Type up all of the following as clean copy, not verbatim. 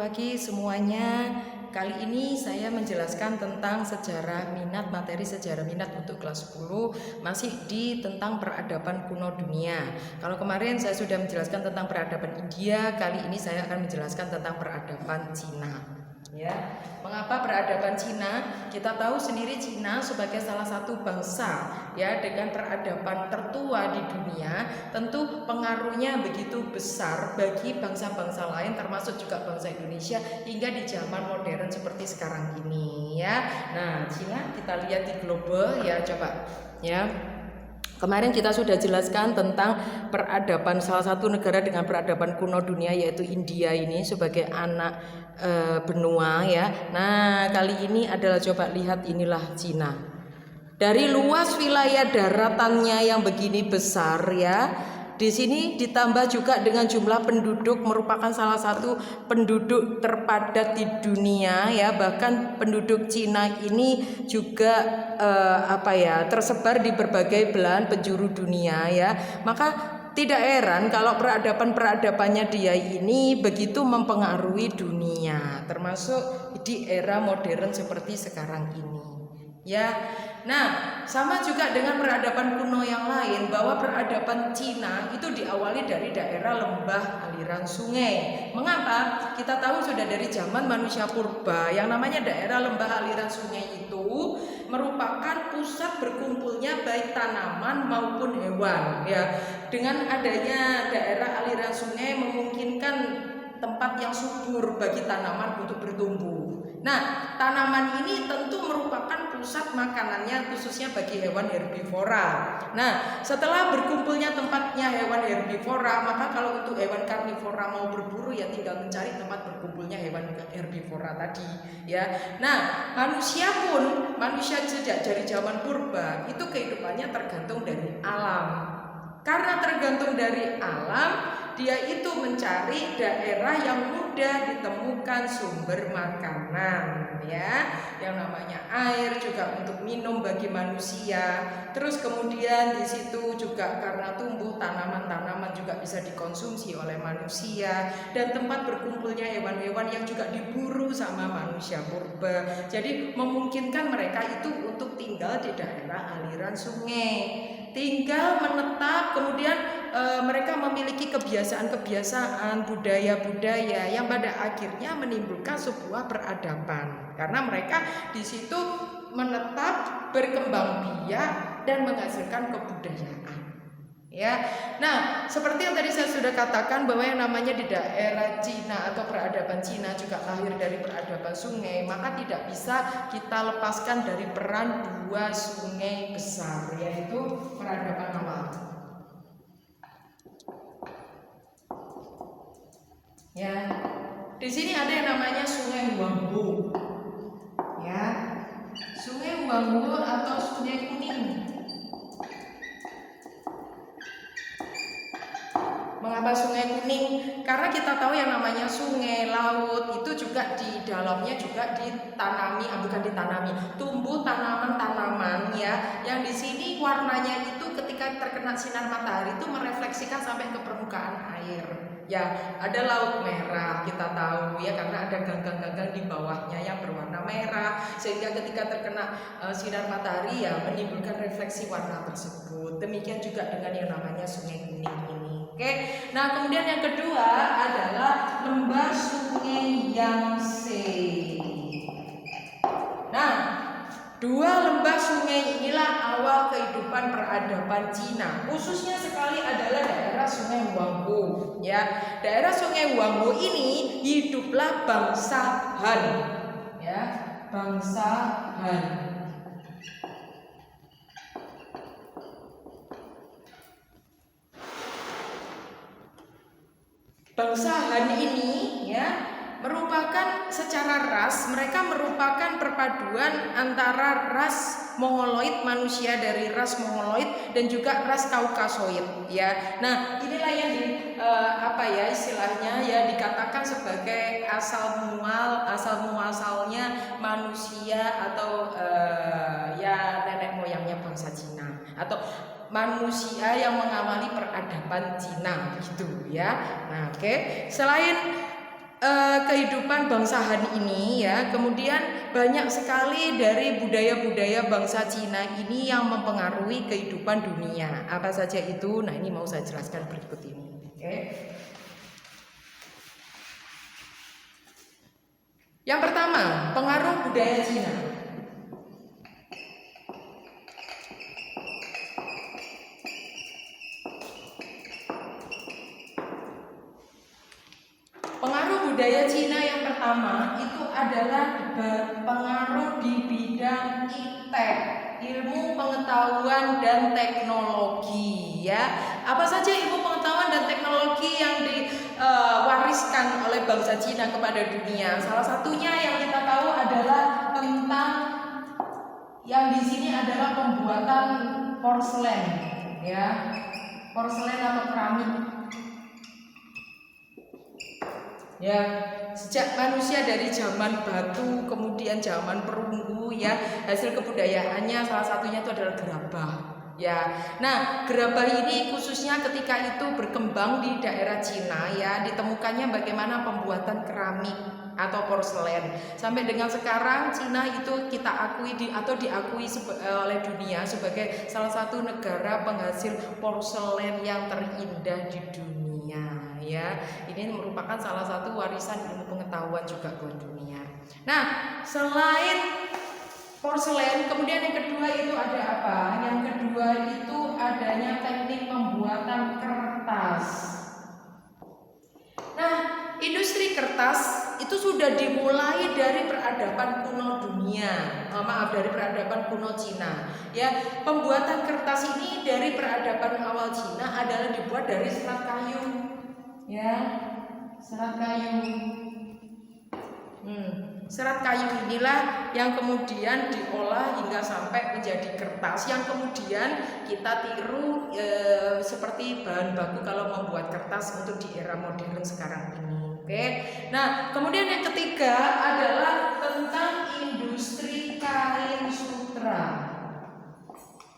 pagi semuanya. Kali ini saya menjelaskan tentang sejarah minat, materi sejarah minat untuk kelas 10 masih di tentang peradaban kuno dunia. Kalau kemarin saya sudah menjelaskan tentang peradaban India, kali ini saya akan menjelaskan tentang peradaban Cina. Ya, mengapa peradaban Cina? Kita tahu sendiri Cina sebagai salah satu bangsa ya dengan peradaban tertua di dunia, tentu pengaruhnya begitu besar bagi bangsa-bangsa lain termasuk juga bangsa Indonesia hingga di zaman modern seperti sekarang ini ya. Nah, Cina kita lihat di global ya, coba ya. Kemarin kita sudah jelaskan tentang peradaban salah satu negara dengan peradaban kuno dunia yaitu India ini sebagai anak benua ya. Nah, kali ini adalah coba lihat inilah Cina. Dari luas wilayah daratannya yang begini besar ya. Di sini ditambah juga dengan jumlah penduduk merupakan salah satu penduduk terpadat di dunia ya, bahkan penduduk Cina ini juga tersebar di berbagai belahan penjuru dunia ya. Maka tidak heran kalau peradabannya dia ini begitu mempengaruhi dunia, termasuk di era modern seperti sekarang ini. Ya, nah sama juga dengan peradaban kuno yang lain bahwa peradaban Cina itu diawali dari daerah lembah aliran sungai. Mengapa? Kita tahu sudah dari zaman manusia purba yang namanya daerah lembah aliran sungai itu merupakan pusat berkumpulnya baik tanaman maupun hewan. Ya, dengan adanya daerah aliran sungai memungkinkan tempat yang subur bagi tanaman untuk bertumbuh. Nah, tanaman ini tentu merupakan pusat makanannya khususnya bagi hewan herbivora. Nah, setelah berkumpulnya tempatnya hewan herbivora, maka kalau untuk hewan karnivora mau berburu ya tinggal mencari tempat berkumpulnya hewan herbivora tadi, ya. Nah, manusia sejak dari zaman purba itu kehidupannya tergantung dari alam. Karena tergantung dari alam, dia itu mencari daerah yang mudah ditemukan sumber makanan ya, yang namanya air juga untuk minum bagi manusia. Terus kemudian di situ juga karena tumbuh tanaman-tanaman juga bisa dikonsumsi oleh manusia dan tempat berkumpulnya hewan-hewan yang juga diburu sama manusia purba. Jadi memungkinkan mereka itu untuk tinggal di daerah aliran sungai. Tinggal menetap, kemudian mereka memiliki kebiasaan-kebiasaan, budaya-budaya yang pada akhirnya menimbulkan sebuah peradaban. Karena mereka di situ menetap, berkembang biak dan menghasilkan kebudayaan. Ya, nah seperti yang tadi saya sudah katakan bahwa yang namanya di daerah Cina atau peradaban Cina juga lahir dari peradaban sungai, maka tidak bisa kita lepaskan dari peran dua sungai besar, yaitu peradaban awal. Ya, di sini ada yang namanya Sungai Huangpu. Ya, Sungai Huangpu atau Sungai Kuning. Mengapa Sungai Kuning? Karena kita tahu yang namanya sungai, laut itu juga di dalamnya juga tumbuh tanaman-tanaman ya, yang di sini warnanya itu ketika terkena sinar matahari itu merefleksikan sampai ke permukaan air. Ya, ada laut merah kita tahu ya, karena ada ganggang-ganggang di bawahnya yang berwarna merah sehingga ketika terkena sinar matahari ya menimbulkan refleksi warna tersebut. Demikian juga dengan yang namanya Sungai Kuning ini. Oke, nah kemudian yang kedua adalah lembah Sungai Yangtze. Nah, dua lembah sungai inilah awal kehidupan peradaban Cina. Khususnya sekali adalah daerah Sungai Huangpu. Ya, daerah Sungai Huangpu ini hiduplah bangsa Han. Ya, bangsa Han. Bangsa Han ini ya merupakan secara ras, mereka merupakan perpaduan antara ras Mongoloid, manusia dari ras Mongoloid dan juga ras Kaukasoid ya. Nah, inilah yang istilahnya ya dikatakan sebagai asal muasalnya manusia atau nenek moyangnya bangsa Cina atau manusia yang mengawali peradaban Cina gitu ya. Nah, oke. Selain kehidupan bangsa Han ini ya, kemudian banyak sekali dari budaya-budaya bangsa Cina ini yang mempengaruhi kehidupan dunia. Apa saja itu? Nah, ini mau saya jelaskan berikut ini. Oke. Yang pertama, pengaruh budaya Cina. Budaya Cina yang pertama itu adalah berpengaruh di bidang ITEK, ilmu pengetahuan dan teknologi ya. Apa saja ilmu pengetahuan dan teknologi yang diwariskan oleh bangsa Cina kepada dunia? Salah satunya yang kita tahu adalah tentang yang di sini adalah pembuatan porselen ya. Porselen atau keramik. Ya, sejak manusia dari zaman batu, kemudian zaman perunggu ya, hasil kebudayaannya salah satunya itu adalah gerabah. Ya, nah gerabah ini khususnya ketika itu berkembang di daerah Cina ya, ditemukannya bagaimana pembuatan keramik atau porselen. Sampai dengan sekarang Cina itu kita akui atau diakui oleh dunia sebagai salah satu negara penghasil porselen yang terindah di dunia. Ya, ini merupakan salah satu warisan ilmu pengetahuan juga buat dunia. Nah, selain porselen, kemudian yang kedua itu ada apa? Yang kedua itu adanya teknik pembuatan kertas. Nah, industri kertas itu sudah dimulai dari peradaban kuno dunia. Dari peradaban kuno Cina. Ya, pembuatan kertas ini dari peradaban awal Cina adalah dibuat dari serat kayu. Ya, serat kayu. Serat kayu inilah yang kemudian diolah hingga sampai menjadi kertas yang kemudian kita tiru seperti bahan baku kalau membuat kertas untuk di era modern sekarang ini. Oke. Nah, kemudian yang ketiga adalah tentang industri kain sutra.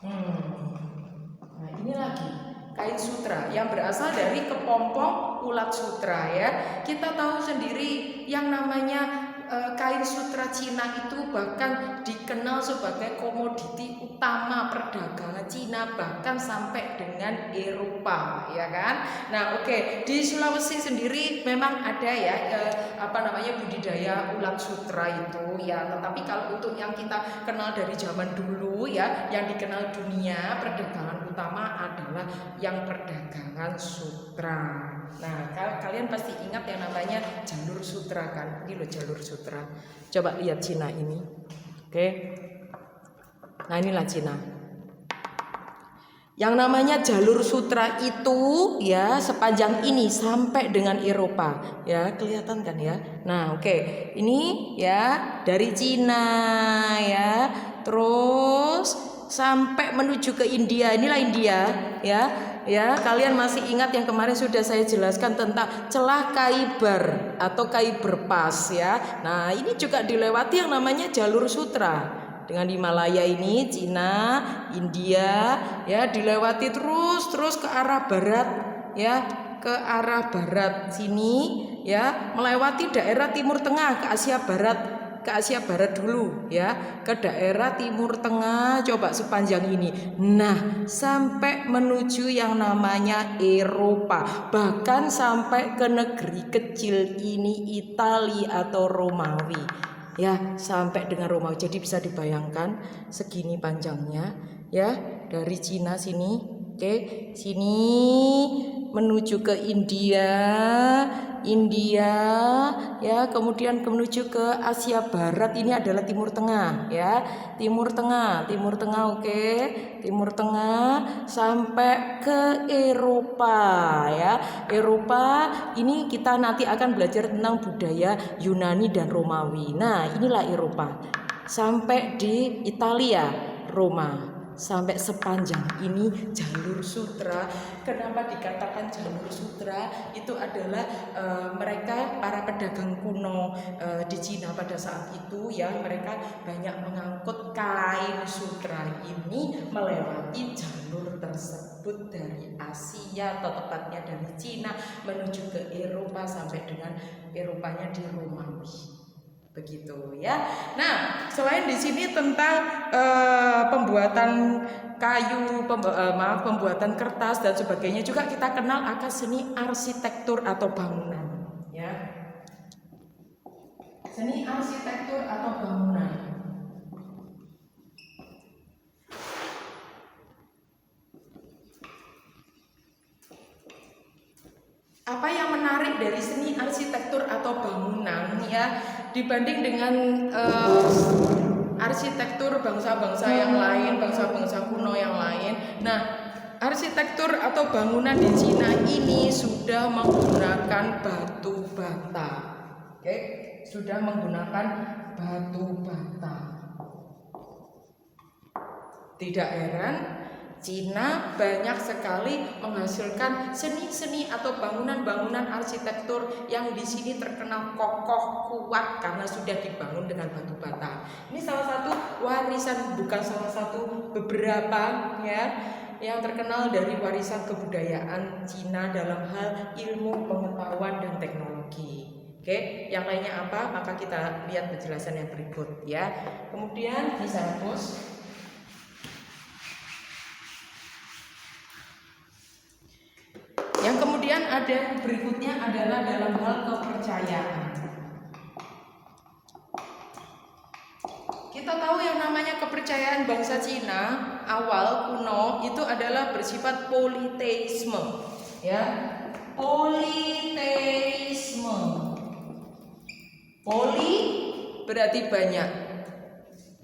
Nah, ini lagi kain sutra yang berasal dari kepompong ulat sutra ya. Kita tahu sendiri yang namanya kain sutra Cina itu bahkan dikenal sebagai komoditi utama perdagangan Cina bahkan sampai dengan Eropa ya kan. Nah, oke. Di Sulawesi sendiri memang ada ya budidaya ulat sutra itu ya, tetapi kalau untuk yang kita kenal dari zaman dulu ya, yang dikenal dunia perdagangan utama adalah yang perdagangan sutra. Nah, kalian pasti ingat yang namanya jalur sutra kan? Ini loh jalur sutra. Coba lihat Cina ini. Oke. Nah, inilah Cina. Yang namanya jalur sutra itu ya sepanjang ini sampai dengan Eropa. Ya, kelihatan kan ya? Nah, oke. Ini ya dari Cina ya. Terus sampai menuju ke India. Inilah India ya. Ya, kalian masih ingat yang kemarin sudah saya jelaskan tentang celah Khyber atau Khyber Pass ya. Nah, ini juga dilewati yang namanya jalur sutra. Dengan Himalaya ini Cina, India ya dilewati terus ke arah barat ya, ke arah barat sini ya, melewati daerah Timur Tengah ke Asia Barat dulu ya, ke daerah Timur Tengah coba sepanjang ini. Nah, sampai menuju yang namanya Eropa, bahkan sampai ke negeri kecil ini Italia atau Romawi. Ya, sampai dengan Romawi. Jadi bisa dibayangkan segini panjangnya ya, dari Cina sini, oke, sini menuju ke India ya, kemudian menuju ke Asia Barat, ini adalah Timur Tengah ya, Timur Tengah oke, Timur Tengah sampai ke Eropa ya. Eropa ini kita nanti akan belajar tentang budaya Yunani dan Romawi. Nah, inilah Eropa sampai di Italia, Roma sampai sepanjang ini jalur sutra. Kenapa dikatakan jalur sutra? Itu adalah mereka para pedagang kuno di Cina pada saat itu ya, mereka banyak mengangkut kain sutra ini melewati jalur tersebut dari Asia atau tepatnya dari Cina menuju ke Eropa sampai dengan Eropanya di Romawi. Begitu ya. Nah, selain di sini tentang pembuatan kayu, pembuatan kertas dan sebagainya, juga kita kenal akan seni arsitektur atau bangunan, ya. Seni arsitektur atau bangunan. Apa yang menarik dari seni arsitektur atau bangunan ya dibanding dengan arsitektur bangsa-bangsa yang lain, bangsa-bangsa kuno yang lain. Nah, arsitektur atau bangunan di Cina ini sudah menggunakan batu bata. Oke, sudah menggunakan batu bata. Tidak heran Cina banyak sekali menghasilkan seni-seni atau bangunan-bangunan arsitektur yang di sini terkenal kokoh kuat karena sudah dibangun dengan batu bata. Ini salah satu warisan, bukan salah satu, beberapa ya yang terkenal dari warisan kebudayaan Cina dalam hal ilmu, pengetahuan dan teknologi. Oke, yang lainnya apa? Maka kita lihat penjelasan yang berikut ya. Kemudian bisa hapus. Yang kemudian ada berikutnya adalah dalam hal kepercayaan. Kita tahu yang namanya kepercayaan bangsa Cina awal kuno itu adalah bersifat politeisme, ya. Politeisme. Poli berarti banyak.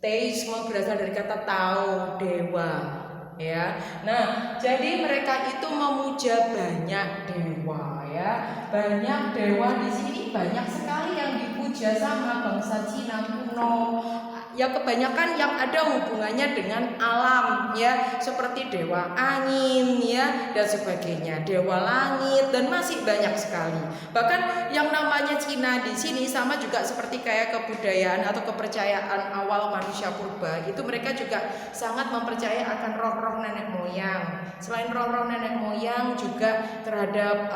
Teisme berasal dari kata tao, dewa. Ya, nah jadi mereka itu memuja banyak dewa ya, banyak dewa di sini, banyak sekali yang dipuja sama bangsa Cina kuno. Ya kebanyakan yang ada hubungannya dengan alam ya, seperti dewa angin ya dan sebagainya, dewa langit dan masih banyak sekali. Bahkan yang namanya Cina di sini sama juga seperti kayak kebudayaan atau kepercayaan awal manusia purba, itu mereka juga sangat mempercayai akan roh-roh nenek moyang. Selain roh-roh nenek moyang juga terhadap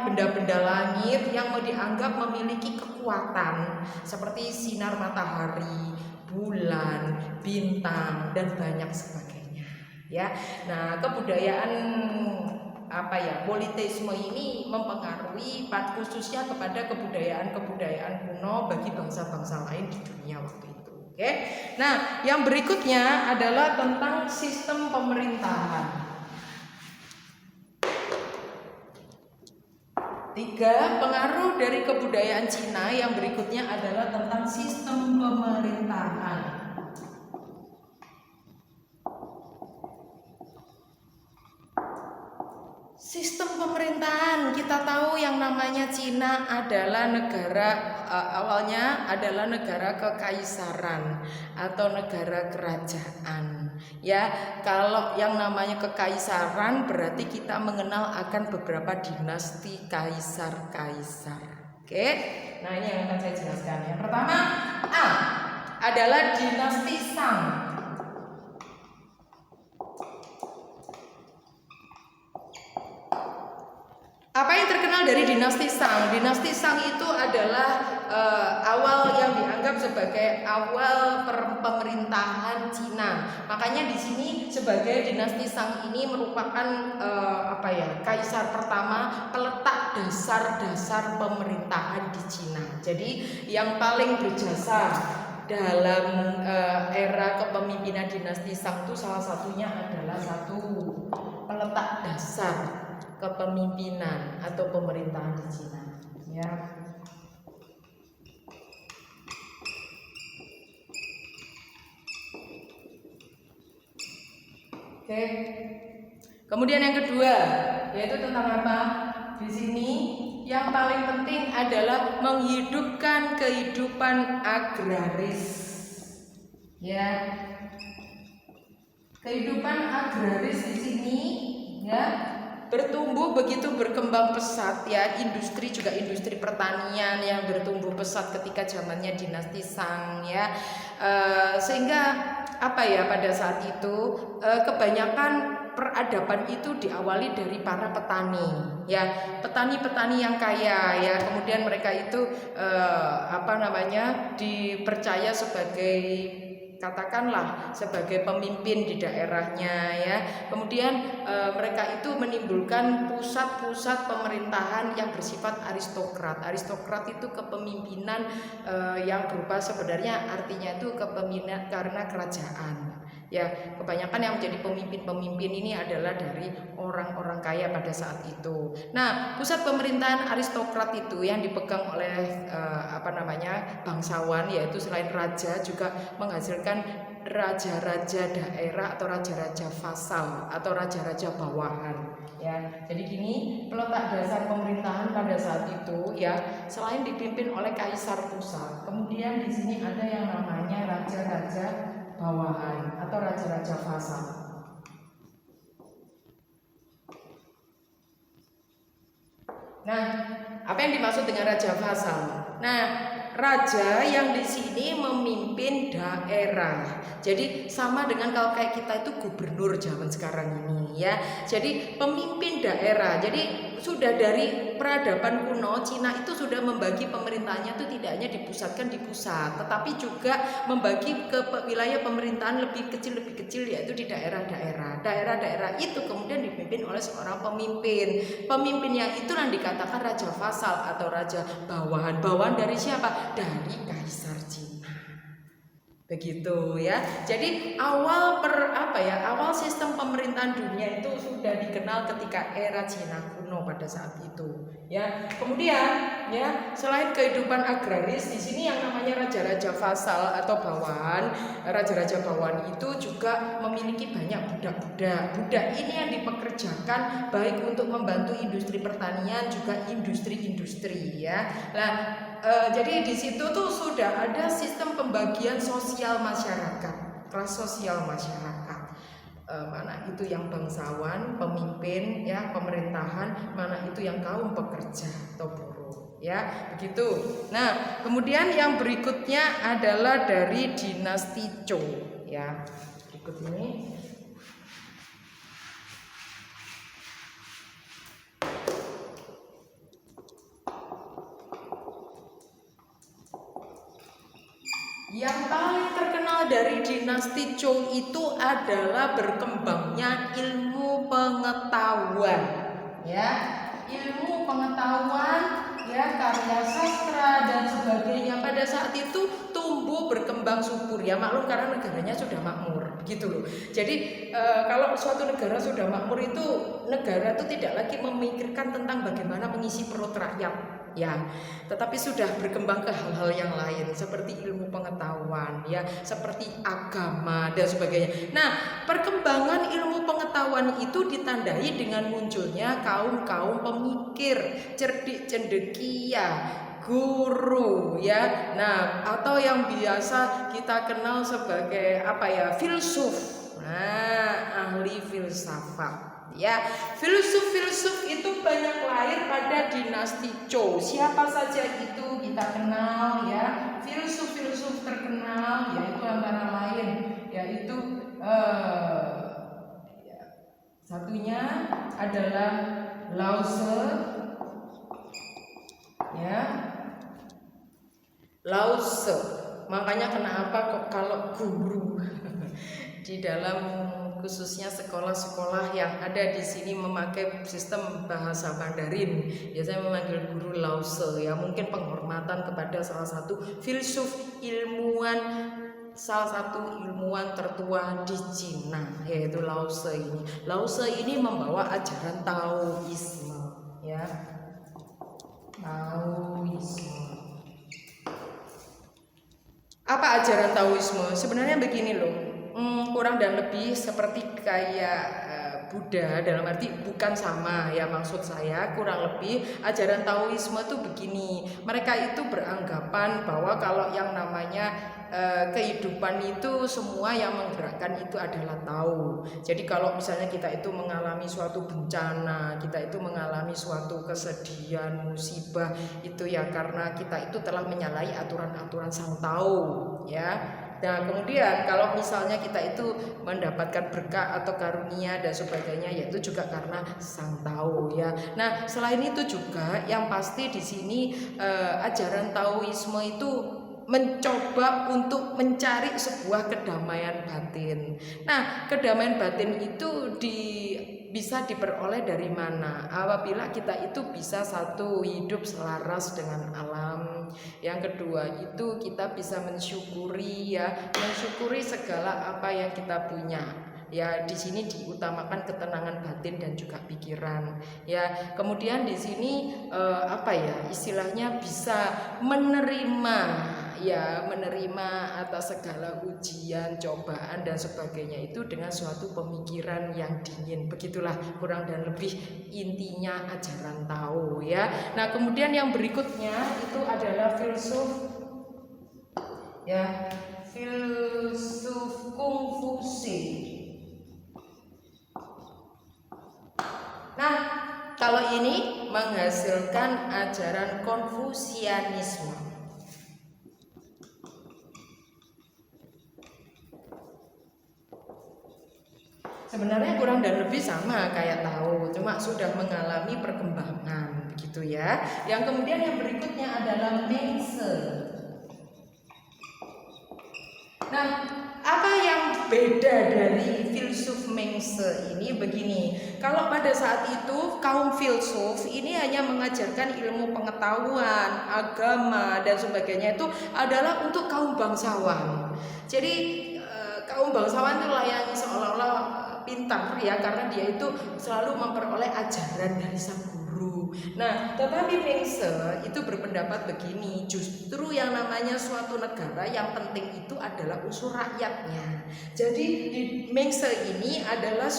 benda-benda langit yang dianggap memiliki kekuatan seperti sinar matahari, bulan, bintang dan banyak sebagainya ya. Nah, kebudayaan politeisme ini mempengaruhi khususnya kepada kebudayaan kuno bagi bangsa-bangsa lain di dunia waktu itu. Oke. Nah, yang berikutnya adalah tentang sistem pemerintahan. 3. Pengaruh dari kebudayaan Cina yang berikutnya adalah tentang sistem pemerintahan. Sistem pemerintahan, kita tahu yang namanya Cina adalah negara awalnya adalah negara kekaisaran atau negara kerajaan. Ya, kalau yang namanya kekaisaran berarti kita mengenal akan beberapa dinasti kaisar-kaisar. Oke. Nah, ini yang akan saya jelaskan. Yang pertama, A adalah dinasti Shang. Apa yang terkenal dari dinasti Shang? Dinasti Shang itu adalah awal yang dianggap sebagai awal pemerintahan Cina. Makanya di sini sebagai dinasti Shang ini merupakan kaisar pertama peletak dasar-dasar pemerintahan di Cina. Jadi yang paling berjasa dalam era kepemimpinan dinasti Shang itu salah satunya adalah satu peletak dasar kepemimpinan atau pemerintahan di Cina ya. Oke. Kemudian yang kedua yaitu tentang apa? Di sini yang paling penting adalah menghidupkan kehidupan agraris. Ya. kehidupan agraris di sini ya bertumbuh begitu berkembang pesat ya, industri juga industri pertanian yang bertumbuh pesat ketika zamannya dinasti Shang ya. Sehingga apa ya, pada saat itu kebanyakan peradaban itu diawali dari para petani ya, petani-petani yang kaya ya, kemudian mereka itu dipercaya sebagai, katakanlah sebagai pemimpin di daerahnya ya. Kemudian mereka itu menimbulkan pusat-pusat pemerintahan yang bersifat aristokrat. Aristokrat itu kepemimpinan yang berupa, sebenarnya artinya itu kepemimpinan karena kerajaan. Ya, kebanyakan yang menjadi pemimpin-pemimpin ini adalah dari orang-orang kaya pada saat itu. Nah, pusat pemerintahan aristokrat itu yang dipegang oleh bangsawan, yaitu selain raja juga menghasilkan raja-raja daerah atau raja-raja vasal atau raja-raja bawahan. Ya, jadi gini peletak dasar pemerintahan pada saat itu ya, selain dipimpin oleh kaisar pusat, kemudian di sini ada yang namanya raja-raja bawahan atau raja-raja vasal. Nah, apa yang dimaksud dengan raja vasal? Nah, raja yang di sini memimpin daerah. Jadi sama dengan kalau kayak kita itu gubernur zaman sekarang ini ya. Jadi pemimpin daerah. Jadi sudah dari peradaban kuno Cina itu sudah membagi pemerintahnya itu tidak hanya dipusatkan di pusat, tetapi juga membagi ke wilayah pemerintahan lebih kecil yaitu di daerah-daerah. Daerah-daerah itu kemudian dipimpin oleh seorang pemimpin. Pemimpinnya itu yang dikatakan raja vasal atau raja bawahan. Bawahan dari siapa? Dari kaisar Cina. Begitu ya. Jadi awal sistem pemerintahan dunia itu sudah dikenal ketika era Cina kuno pada saat itu ya. Kemudian ya, selain kehidupan agraris di sini yang namanya raja-raja vasal atau bawahan, raja-raja bawahan itu juga memiliki banyak budak-budak. Budak ini yang dipekerjakan baik untuk membantu industri pertanian juga industri-industri ya. Nah, jadi di situ tuh sudah ada sistem pembagian sosial masyarakat, kelas sosial masyarakat. Mana itu yang bangsawan, pemimpin ya, pemerintahan, mana itu yang kaum pekerja atau buruh ya, begitu. Nah, kemudian yang berikutnya adalah dari dinasti Zhou ya. Berikut ini. Yang paling terkenal dari dinasti Zhou itu adalah berkembangnya ilmu pengetahuan ya, ilmu pengetahuan ya, karya sastra dan sebagainya pada saat itu tumbuh berkembang subur ya, maklum karena negaranya sudah makmur gitu loh. Jadi kalau suatu negara sudah makmur itu negara itu tidak lagi memikirkan tentang bagaimana mengisi perut rakyat ya, tetapi sudah berkembang ke hal-hal yang lain seperti ilmu pengetahuan ya, seperti agama dan sebagainya. Nah, perkembangan ilmu pengetahuan itu ditandai dengan munculnya kaum-kaum pemikir, cerdik cendekia, guru ya. Nah, atau yang biasa kita kenal sebagai filsuf. Nah, ahli filsafat ya. Filsuf-filsuf itu banyak lahir pada dinasti Zhou. Siapa saja itu kita kenal ya. Filsuf-filsuf terkenal yaitu antara lain yaitu satunya adalah Lao Tse ya. Lao Tse. Makanya kenapa kok kalau guru di dalam khususnya sekolah-sekolah yang ada di sini memakai sistem bahasa Mandarin, biasanya memanggil guru Lao Tse ya, mungkin penghormatan kepada salah satu filsuf, salah satu ilmuwan tertua di Cina yaitu Lao Tse ini. Lao Tse ini membawa ajaran Taoisme ya. Taoisme. Apa ajaran Taoisme? Sebenarnya begini loh. Kurang dan lebih seperti kayak Buddha, dalam arti bukan sama ya, maksud saya kurang lebih ajaran Taoisme itu begini, mereka itu beranggapan bahwa kalau yang namanya kehidupan itu semua yang menggerakkan itu adalah Tao. Jadi kalau misalnya kita itu mengalami suatu bencana, kita itu mengalami suatu kesedihan, musibah, itu ya karena kita itu telah menyalahi aturan-aturan Sang Tao ya. Nah kemudian kalau misalnya kita itu mendapatkan berkah atau karunia dan sebagainya, yaitu juga karena Sang Tao ya. Nah selain itu juga yang pasti di sini ajaran Taoisme itu mencoba untuk mencari sebuah kedamaian batin. Nah kedamaian batin itu bisa diperoleh dari mana? Apabila kita itu bisa satu, hidup selaras dengan alam. Yang kedua itu kita bisa mensyukuri ya, mensyukuri segala apa yang kita punya. Ya di sini diutamakan ketenangan batin dan juga pikiran. Ya kemudian di sini istilahnya bisa menerima ya, menerima atas segala ujian, cobaan dan sebagainya itu dengan suatu pemikiran yang dingin. Begitulah kurang dan lebih intinya ajaran Tao ya. Nah kemudian yang berikutnya itu adalah filsuf ya, filsuf Konfusi. Nah, kalau ini menghasilkan ajaran Konfusianisme. Sebenarnya kurang dan lebih sama kayak Tao, cuma sudah mengalami perkembangan begitu ya. Yang kemudian yang berikutnya adalah Mengse. Nah, apa yang beda dari filsuf Mengse ini begini. Kalau pada saat itu kaum filsuf ini hanya mengajarkan ilmu pengetahuan, agama dan sebagainya itu adalah untuk kaum bangsawan. Jadi kaum bangsawan itu layaknya seolah-olah pintar ya, karena dia itu selalu memperoleh ajaran dari sang guru. Nah, tetapi Mengse itu berpendapat begini, justru yang namanya suatu negara yang penting itu adalah unsur rakyatnya. Jadi di Mengse ini adalah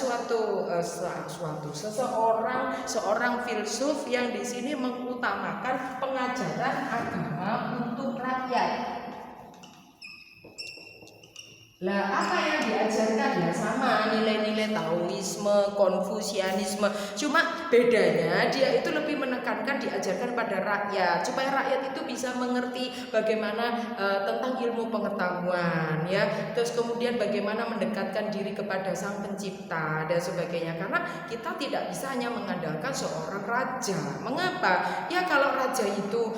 seorang filsuf yang di sini mengutamakan pengajaran agama untuk rakyat. Lah apa yang diajarkan ya sama nilai-nilai Taoisme, Konfusianisme. Cuma bedanya dia itu lebih menekankan diajarkan pada rakyat supaya rakyat itu bisa mengerti bagaimana tentang ilmu pengetahuan ya. Terus kemudian bagaimana mendekatkan diri kepada Sang Pencipta dan sebagainya. Karena kita tidak bisa hanya mengandalkan seorang raja. Mengapa? Ya kalau raja itu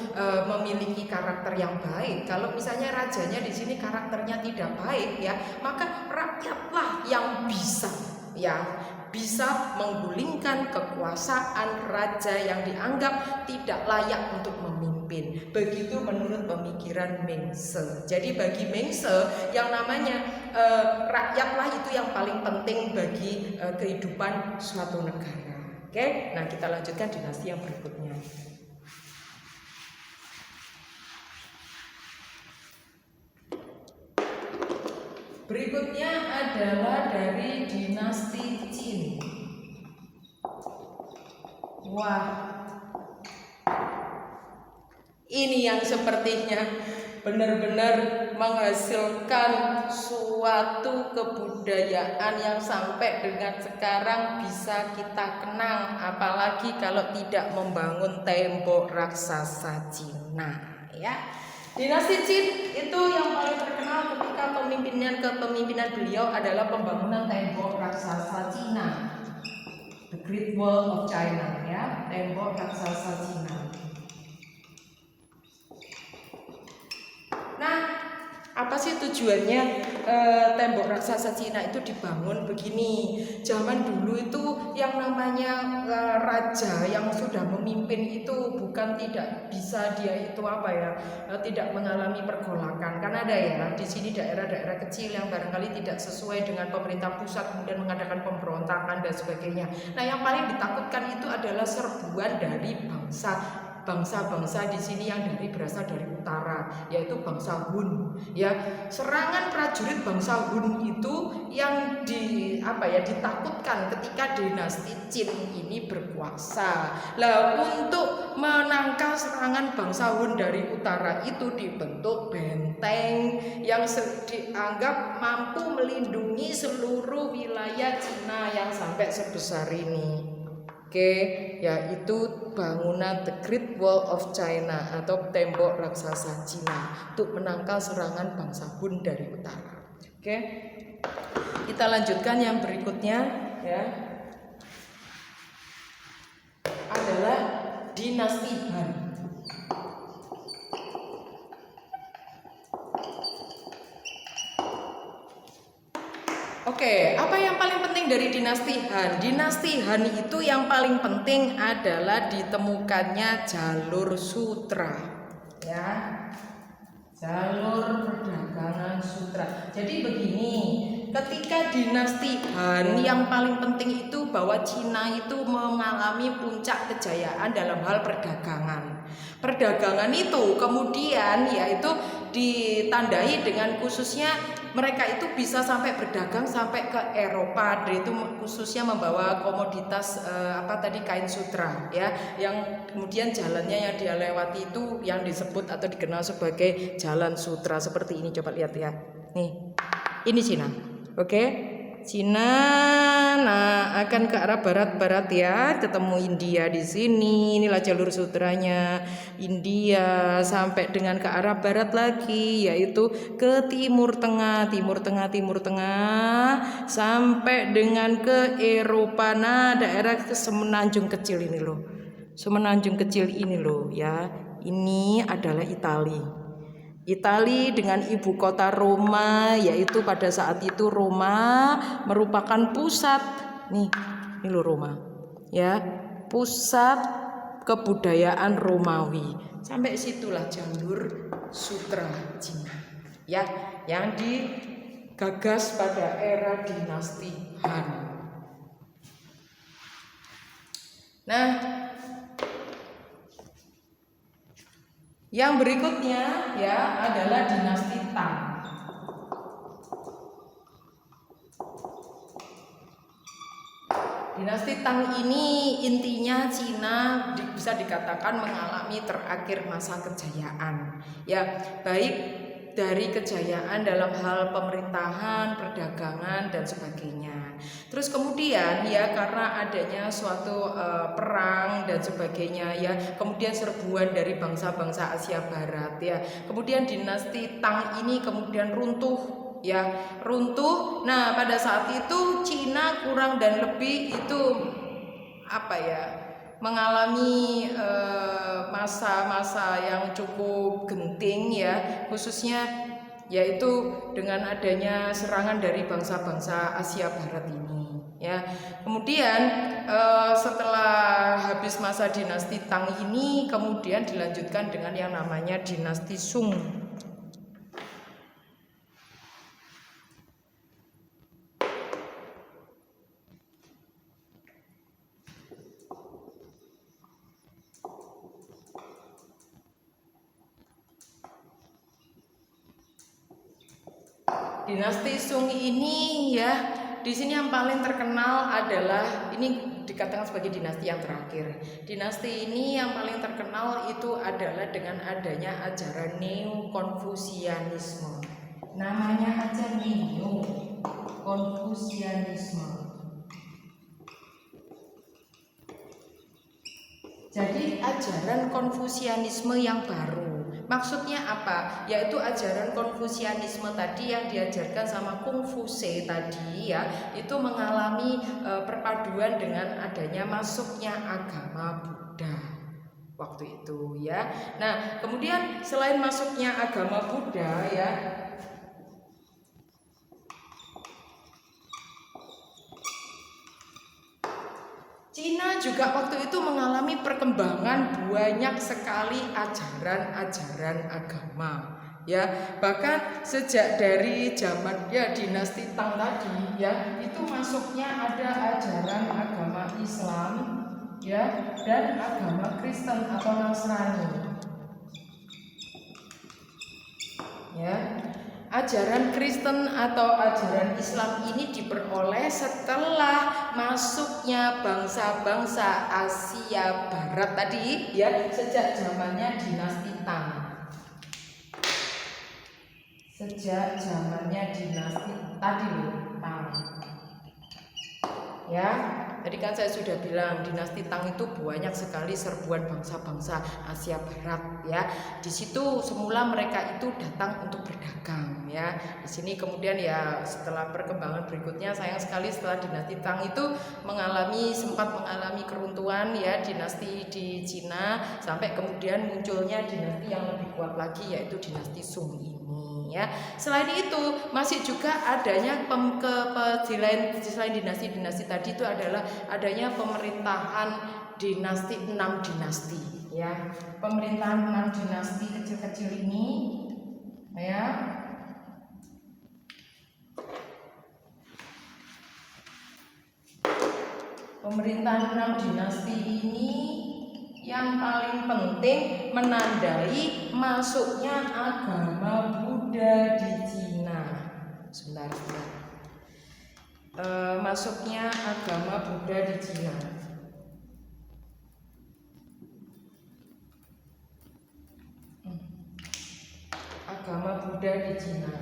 memiliki karakter yang baik, kalau misalnya rajanya di sini karakternya tidak baik ya, maka rakyatlah yang bisa menggulingkan kekuasaan raja yang dianggap tidak layak untuk memimpin. Begitu menurut pemikiran Mengse. Jadi bagi Mengse yang namanya rakyatlah itu yang paling penting bagi kehidupan suatu negara. Oke, nah kita lanjutkan dinasti yang berikutnya. Berikutnya adalah dari dinasti Qin. Wah, ini yang sepertinya benar-benar menghasilkan suatu kebudayaan yang sampai dengan sekarang bisa kita kenang, apalagi kalau tidak membangun tembok raksasa Cina ya. Dinasti Qin itu yang paling terkenal ketika kepemimpinan beliau adalah pembangunan tembok raksasa Cina, The Great Wall of China ya, tembok raksasa Cina. Nah, apa sih tujuannya tembok raksasa Cina itu dibangun begini? Zaman dulu itu yang namanya raja yang sudah memimpin itu bukan tidak bisa dia itu tidak mengalami pergolakan. Kan ada ya di sini daerah-daerah kecil yang barangkali tidak sesuai dengan pemerintah pusat kemudian mengadakan pemberontakan dan sebagainya. Nah, yang paling ditakutkan itu adalah serbuan dari bangsa bangsa-bangsa di sini yang berasal dari utara, yaitu bangsa Hun. Ya, serangan prajurit bangsa Hun itu yang ditakutkan ketika dinasti Qin ini berkuasa. Lah, untuk menangkal serangan bangsa Hun dari utara itu dibentuk benteng yang dianggap mampu melindungi seluruh wilayah Cina yang sampai sebesar ini. Yaitu bangunan The Great Wall of China atau tembok raksasa Cina untuk menangkal serangan bangsa Hun dari utara. Kita lanjutkan yang berikutnya ya. Adalah dinasti Han. Apa yang paling penting dari dinasti Han? Dinasti Han itu yang paling penting adalah ditemukannya jalur sutra, ya, jalur perdagangan sutra. Jadi begini, ketika dinasti Han yang paling penting itu bahwa Cina itu mengalami puncak kejayaan dalam hal perdagangan. Perdagangan itu kemudian yaitu ditandai dengan khususnya mereka itu bisa sampai berdagang sampai ke Eropa, itu khususnya membawa komoditas kain sutra ya, yang kemudian jalannya yang dia lewati itu yang disebut atau dikenal sebagai jalan sutra seperti ini. Coba lihat ya, nih ini Cina, Cina, nah akan ke arah barat ya, ketemu India di sini. Inilah jalur sutranya, India sampai dengan ke arah barat lagi, yaitu ke timur tengah, sampai dengan ke Eropa. Nah, daerah semenanjung kecil ini loh, ya. Ini adalah Itali dengan ibu kota Roma, yaitu pada saat itu Roma merupakan pusat ini loh Roma ya, pusat kebudayaan Romawi. Sampai situlah jalur sutra Cina ya, yang digagas pada era dinasti Han. Nah, yang berikutnya ya adalah dinasti Tang. Dinasti Tang ini intinya Cina bisa dikatakan mengalami terakhir masa kejayaan. Ya, baik dari kejayaan dalam hal pemerintahan, perdagangan dan sebagainya. Terus kemudian ya karena adanya suatu perang dan sebagainya ya, kemudian serbuan dari bangsa-bangsa Asia Barat ya. Kemudian dinasti Tang ini kemudian runtuh. Nah pada saat itu Cina kurang dan lebih itu mengalami masa-masa yang cukup genting ya, khususnya yaitu dengan adanya serangan dari bangsa-bangsa Asia Barat ini ya. Kemudian setelah habis masa dinasti Tang ini kemudian dilanjutkan dengan yang namanya dinasti Sung. Dinasti Sung ini ya, di sini yang paling terkenal adalah ini dikatakan sebagai dinasti yang terakhir. Dinasti ini yang paling terkenal itu adalah dengan adanya ajaran Neo-Konfusianisme. Namanya aja Neo-Konfusianisme. Jadi ajaran Konfusianisme yang baru. Maksudnya apa? Yaitu ajaran Konfusianisme tadi yang diajarkan sama Kungfuse tadi ya, itu mengalami perpaduan dengan adanya masuknya agama Buddha waktu itu ya. Nah, kemudian selain masuknya agama Buddha ya, Cina juga waktu itu mengalami perkembangan banyak sekali ajaran-ajaran agama ya. Bahkan sejak dari zaman ya dinasti Tang tadi ya, itu masuknya ada ajaran agama Islam ya, dan agama Kristen atau Nasrani. Ya. Ajaran Kristen atau ajaran Islam ini diperoleh setelah masuknya bangsa-bangsa Asia Barat tadi, ya, sejak zamannya dinasti Tang. Sejak zamannya dinasti tadi loh, Tang. Ya, tadi kan saya sudah bilang dinasti Tang itu banyak sekali serbuan bangsa-bangsa Asia Barat, ya. Di situ semula mereka itu datang untuk berdagang, ya. Di sini kemudian ya setelah perkembangan berikutnya, sayang sekali setelah dinasti Tang itu sempat mengalami keruntuhan, ya, dinasti di Cina, sampai kemudian munculnya dinasti yang lebih kuat lagi, yaitu dinasti Song ini. Ya, selain itu masih juga adanya selain dinasti-dinasti tadi itu adalah adanya pemerintahan dinasti 6 dinasti, ya. Pemerintahan 6 dinasti kecil-kecil ini, ya. Pemerintahan 6 dinasti ini yang paling penting menandai masuknya agama Buddha di Cina. Sebentar. Masuknya agama Buddha di Cina. Agama Buddha di Cina.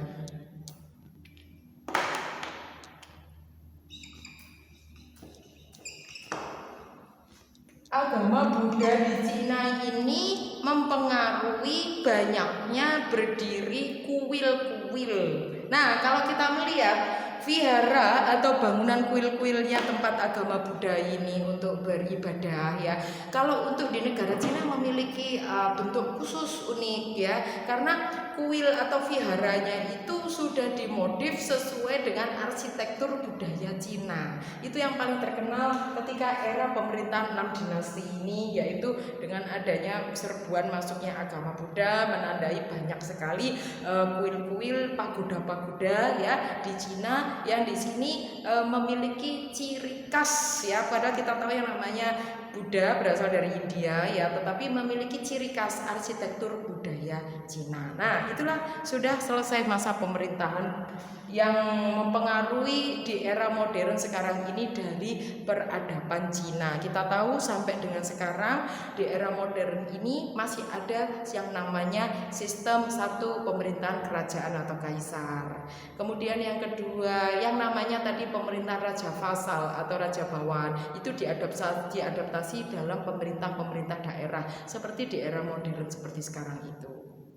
Agama Buddha di Cina ini mempengaruhi banyaknya berdiri kuil-kuil. Nah, kalau kita melihat vihara atau bangunan kuil-kuilnya tempat agama Buddha ini untuk beribadah, ya. Kalau untuk di negara Cina memiliki bentuk khusus unik, ya, karena kuil atau viharanya itu sudah dimodif sesuai dengan arsitektur budaya Cina. Itu yang paling terkenal ketika era pemerintahan 6 dinasti ini, yaitu dengan adanya serbuan masuknya agama Buddha menandai banyak sekali kuil-kuil pagoda-pagoda, ya, di Cina yang di sini memiliki ciri khas, ya. Padahal kita tahu yang namanya Buddha berasal dari India, ya, tetapi memiliki ciri khas arsitektur budaya Cina. Nah, itulah sudah selesai masa pemerintahan yang mempengaruhi di era modern sekarang ini dari peradaban Cina. Kita tahu sampai dengan sekarang di era modern ini masih ada yang namanya sistem satu pemerintahan kerajaan atau kaisar. Kemudian yang kedua yang namanya tadi pemerintahan raja vasal atau raja bawahan, itu diadaptasi dalam pemerintah daerah seperti di era modern seperti sekarang itu.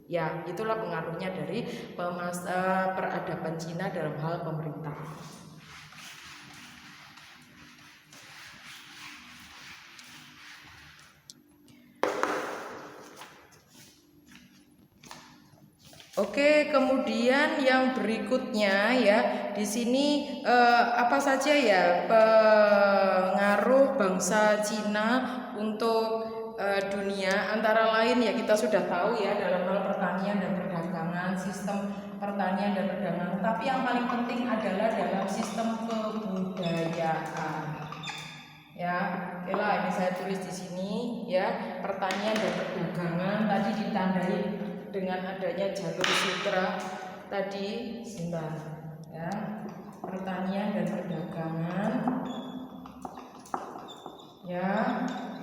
Ya, itulah pengaruhnya dari peradaban Cina dalam hal pemerintah. Oke, kemudian yang berikutnya, ya, di sini apa saja ya pengaruh bangsa Cina untuk dunia, antara lain ya kita sudah tahu, ya, dalam hal pertanian dan perdagangan, sistem pertanian dan perdagangan. Tapi yang paling penting adalah dalam sistem kebudayaan. Ya, oke lah, ini saya tulis di sini, ya, pertanian dan perdagangan tadi ditandai dengan adanya jalur sutra tadi, sebentar, ya, pertanian dan perdagangan, ya,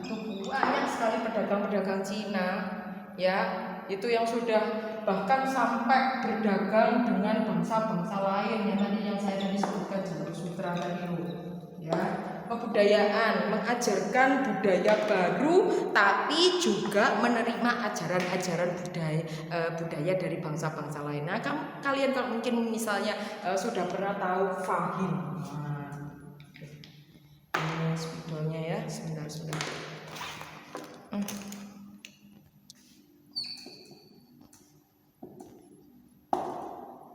itu banyak sekali pedagang-pedagang Cina, ya, itu yang sudah bahkan sampai berdagang dengan bangsa-bangsa lain yang tadi yang saya tadi sebutkan jalur sutra tadi, ya. Kebudayaan mengajarkan budaya baru, tapi juga menerima ajaran-ajaran budaya dari bangsa-bangsa lain. Nah, kalian kalau mungkin misalnya sudah pernah tahu Fahim. Ini spidolnya, ya, sebentar.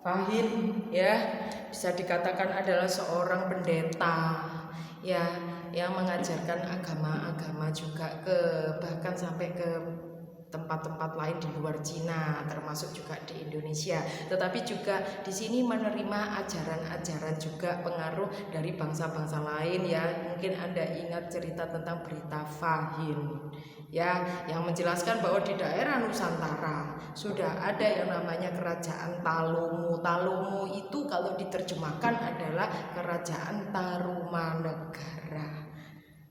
Fahim, ya, bisa dikatakan adalah seorang pendeta, ya, yang mengajarkan agama-agama juga bahkan sampai ke tempat-tempat lain di luar Cina, termasuk juga di Indonesia. Tetapi juga di sini menerima ajaran-ajaran juga pengaruh dari bangsa-bangsa lain ya. Mungkin Anda ingat cerita tentang berita Fahin ya, yang menjelaskan bahwa di daerah Nusantara sudah ada yang namanya kerajaan Talomo. Talomo itu kalau diterjemahkan adalah kerajaan Tarumanegara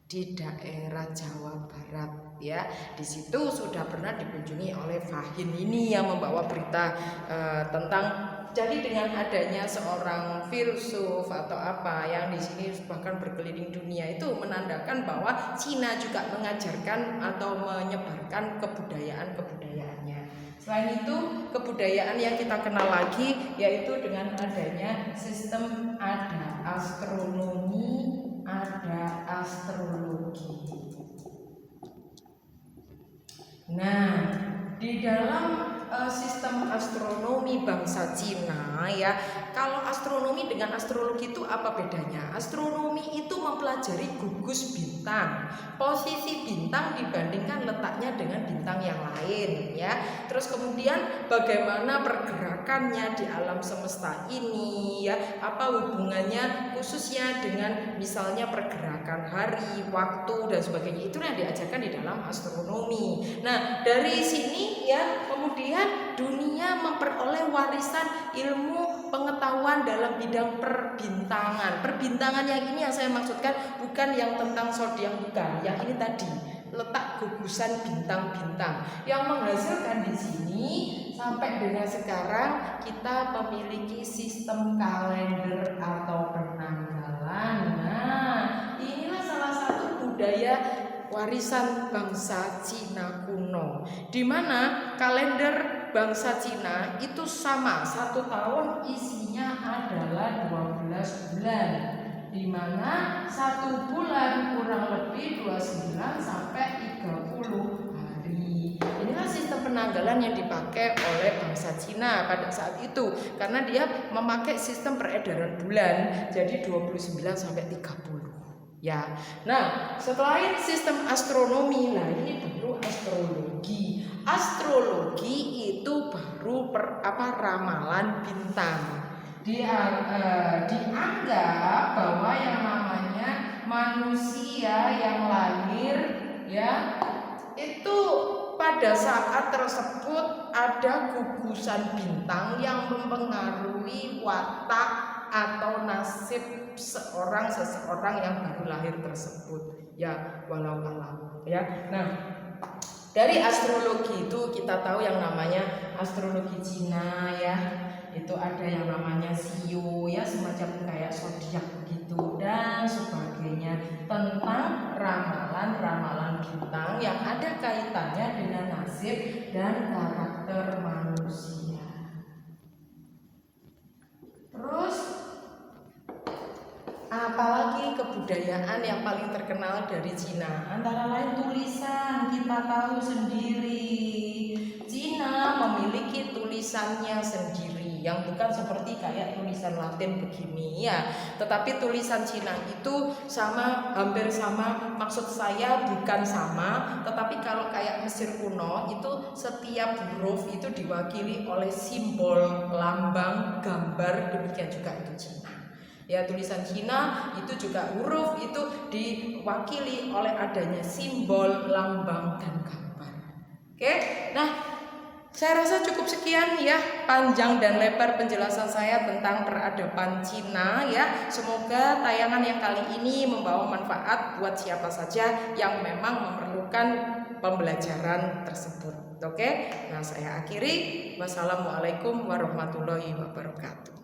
di daerah Jawa Barat ya. Di situ sudah pernah dikunjungi oleh Fahin ini yang membawa berita tentang, jadi dengan adanya seorang filsuf atau apa yang di sini bahkan berkeliling dunia, itu menandakan bahwa Cina juga mengajarkan atau menyebarkan kebudayaan-kebudayaannya. Selain itu, kebudayaan yang kita kenal lagi yaitu dengan adanya sistem, ada astronomi, ada astrologi. Nah, di dalam sistem astronomi bangsa Cina ya, kalau astronomi dengan astrologi itu apa bedanya? Astronomi itu mempelajari gugus bintang, posisi bintang dibandingkan letaknya dengan bintang yang lain ya. Terus kemudian bagaimana pergerakannya di alam semesta ini ya, apa hubungannya khususnya dengan misalnya pergerakan hari, waktu dan sebagainya, itu yang diajarkan di dalam astronomi. Nah, dari sini ya kemudian dunia memperoleh warisan ilmu pengetahuan dalam bidang perbintangan. Perbintangan yang ini yang saya maksudkan bukan yang tentang zodiak, bukan. Yang ini tadi, letak gugusan bintang-bintang yang menghasilkan di sini sampai dengan sekarang kita memiliki sistem kalender atau penanggalan. Nah, inilah salah satu budaya warisan bangsa Cina kuno, di mana kalender bangsa Cina itu sama, satu tahun isinya adalah 12 bulan, di mana satu bulan kurang lebih 29 sampai 30 hari. Inilah sistem penanggalan yang dipakai oleh bangsa Cina pada saat itu, karena dia memakai sistem peredaran bulan, jadi 29 sampai 30 ya. Nah, setelah sistem astronomi, nah ini baru astrologi. Astrologi itu baru ramalan bintang. Dianggap bahwa yang namanya manusia yang lahir ya, itu pada saat tersebut ada gugusan bintang yang mempengaruhi watak atau nasib seseorang yang baru lahir tersebut ya, walau alam ya. Nah, dari astrologi itu kita tahu yang namanya astrologi Cina ya, itu ada yang namanya Shio ya, semacam kayak zodiak begitu dan sebagainya, tentang ramalan-ramalan bintang yang ada kaitannya dengan nasib dan karakter manusia. Terus apalagi kebudayaan yang paling terkenal dari Cina? Antara lain tulisan. Kita tahu sendiri Cina memiliki tulisannya sendiri yang bukan seperti kayak tulisan Latin begini ya, tetapi tulisan Cina itu sama, hampir sama, maksud saya bukan sama, tetapi kalau kayak Mesir kuno itu setiap huruf itu diwakili oleh simbol, lambang, gambar, demikian juga itu Cina. Ya, tulisan Cina itu juga huruf itu diwakili oleh adanya simbol, lambang, dan gambar. Oke, nah saya rasa cukup sekian ya, panjang dan lebar penjelasan saya tentang peradaban Cina ya. Semoga tayangan yang kali ini membawa manfaat buat siapa saja yang memang memerlukan pembelajaran tersebut. Oke, nah saya akhiri. Wassalamualaikum warahmatullahi wabarakatuh.